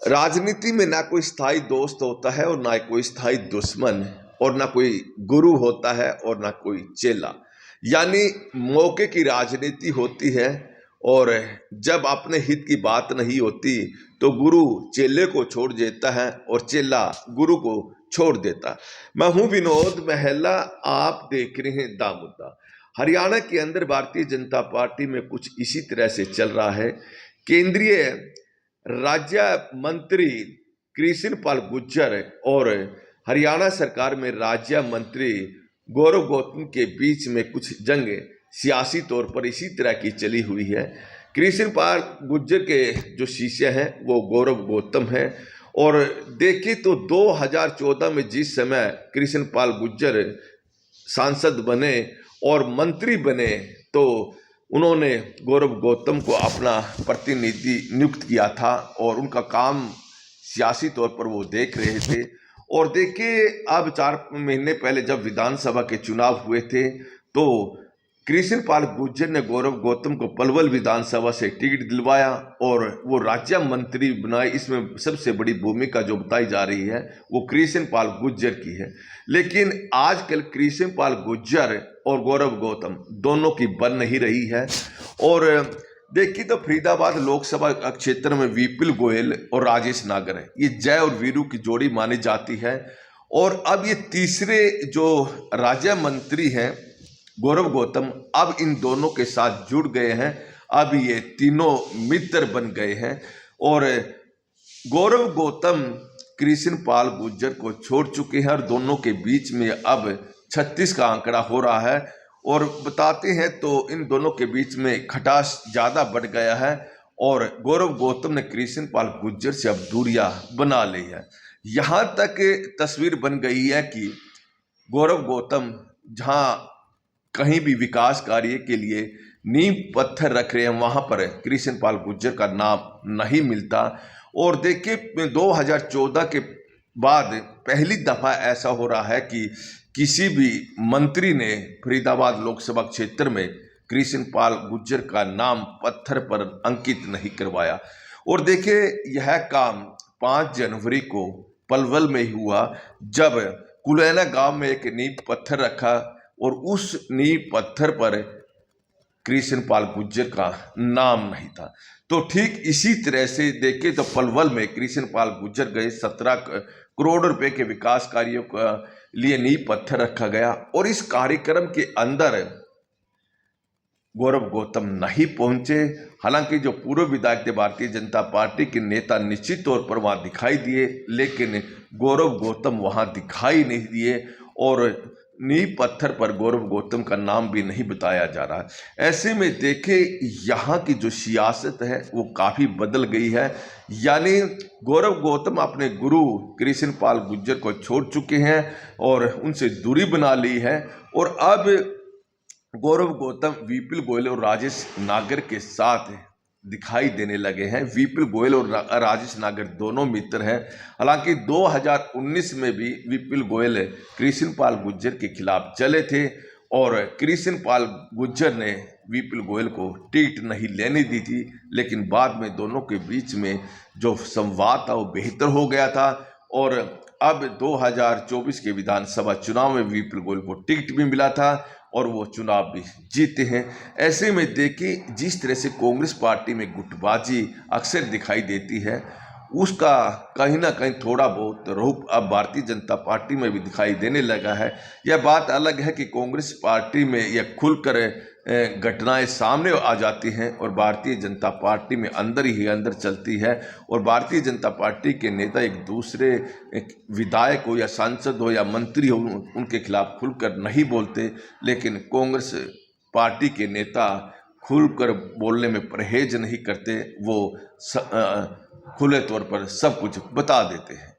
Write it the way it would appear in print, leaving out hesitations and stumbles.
राजनीति में ना कोई स्थायी दोस्त होता है और ना कोई स्थायी दुश्मन, और ना कोई गुरु होता है और ना कोई चेला। यानी मौके की राजनीति होती है, और जब अपने हित की बात नहीं होती तो गुरु चेले को छोड़ देता है और चेला गुरु को छोड़ देता। मैं हूं विनोद महला, आप देख रहे हैं दा मुद्दा। हरियाणा के अंदर भारतीय जनता पार्टी में कुछ इसी तरह से चल रहा है। केंद्रीय राज्य मंत्री कृष्ण पाल गुर्जर और हरियाणा सरकार में राज्य मंत्री गौरव गौतम के बीच में कुछ जंग सियासी तौर पर इसी तरह की चली हुई है। कृष्ण पाल गुर्जर के जो शिष्य हैं वो गौरव गौतम हैं, और देखें तो 2014 में जिस समय कृष्ण पाल गुर्जर सांसद बने और मंत्री बने तो उन्होंने गौरव गौतम को अपना प्रतिनिधि नियुक्त किया था, और उनका काम सियासी तौर पर वो देख रहे थे। और देखिए, अब 4 महीने पहले जब विधानसभा के चुनाव हुए थे तो कृष्ण पाल गुर्जर ने गौरव गौतम को पलवल विधानसभा से टिकट दिलवाया और वो राज्य मंत्री बनाए। इसमें सबसे बड़ी भूमिका जो बताई जा रही है वो कृष्ण पाल गुर्जर की है। लेकिन आजकल कृष्ण पाल गुर्जर और गौरव गौतम दोनों की बन नहीं रही है। और देखिए तो फरीदाबाद लोकसभा क्षेत्र में विपिन गोयल और राजेश नागर है, ये जय और वीरू की जोड़ी मानी जाती है। और अब ये तीसरे जो राज्य मंत्री हैं गौरव गौतम, अब इन दोनों के साथ जुड़ गए हैं। अब ये तीनों मित्र बन गए हैं, और गौरव गौतम कृष्ण पाल गुर्जर को छोड़ चुके हैं, और दोनों के बीच में अब 36 का आंकड़ा हो रहा है। और बताते हैं तो इन दोनों के बीच में खटास ज़्यादा बढ़ गया है, और गौरव गौतम ने कृष्ण पाल गुर्जर से अब दूरियां बना ली है। यहाँ तक तस्वीर बन गई है कि गौरव गौतम जहाँ कहीं भी विकास कार्य के लिए नींव पत्थर रख रहे हैं वहाँ पर कृष्ण पाल गुर्जर का नाम नहीं मिलता। और देखिए 2014 के बाद पहली दफ़ा ऐसा हो रहा है कि किसी भी मंत्री ने फरीदाबाद लोकसभा क्षेत्र में कृष्ण पाल गुर्जर का नाम पत्थर पर अंकित नहीं करवाया। और देखिए, यह काम 5 जनवरी को पलवल में ही हुआ, जब कुलैना गांव में एक नींव पत्थर रखा और उस नींव पत्थर पर कृष्ण पाल गुर्जर का नाम नहीं था। तो ठीक इसी तरह से देखे तो पलवल में कृष्ण पाल गुर्जर गए, 17 करोड़ रुपए के विकास कार्यों का लिए नींव पत्थर रखा गया, और इस कार्यक्रम के अंदर गौरव गौतम नहीं पहुंचे। हालांकि जो पूर्व विधायक थे भारतीय जनता पार्टी के नेता निश्चित तौर पर वहां दिखाई दिए, लेकिन गौरव गौतम वहां दिखाई नहीं दिए, और नींव पत्थर पर गौरव गौतम का नाम भी नहीं बताया जा रहा है। ऐसे में देखे, यहाँ की जो सियासत है वो काफ़ी बदल गई है। यानी गौरव गौतम अपने गुरु कृष्ण पाल गुर्जर को छोड़ चुके हैं और उनसे दूरी बना ली है, और अब गौरव गौतम विपिन गोयल और राजेश नागर के साथ दिखाई देने लगे हैं। विपिन गोयल और राजेश नागर दोनों मित्र हैं। हालांकि 2019 में भी विपिन गोयल कृष्ण पाल गुर्जर के खिलाफ चले थे, और कृष्ण पाल गुर्जर ने विपिन गोयल को टिकट नहीं लेने दी थी, लेकिन बाद में दोनों के बीच में जो संवाद था वो बेहतर हो गया था, और अब 2024 के विधानसभा चुनाव में विपिन गोयल को टिकट भी मिला था और वो चुनाव भी जीते हैं। ऐसे में देखिए, जिस तरह से कांग्रेस पार्टी में गुटबाजी अक्सर दिखाई देती है, उसका कहीं ना कहीं थोड़ा बहुत रूप अब भारतीय जनता पार्टी में भी दिखाई देने लगा है। यह बात अलग है कि कांग्रेस पार्टी में यह खुलकर घटनाएं सामने आ जाती हैं और भारतीय जनता पार्टी में अंदर ही अंदर चलती है, और भारतीय जनता पार्टी के नेता एक दूसरे विधायक हो या सांसद हो या मंत्री हो उनके खिलाफ खुलकर नहीं बोलते, लेकिन कांग्रेस पार्टी के नेता खुलकर बोलने में परहेज नहीं करते, वो खुले तौर पर सब कुछ बता देते हैं।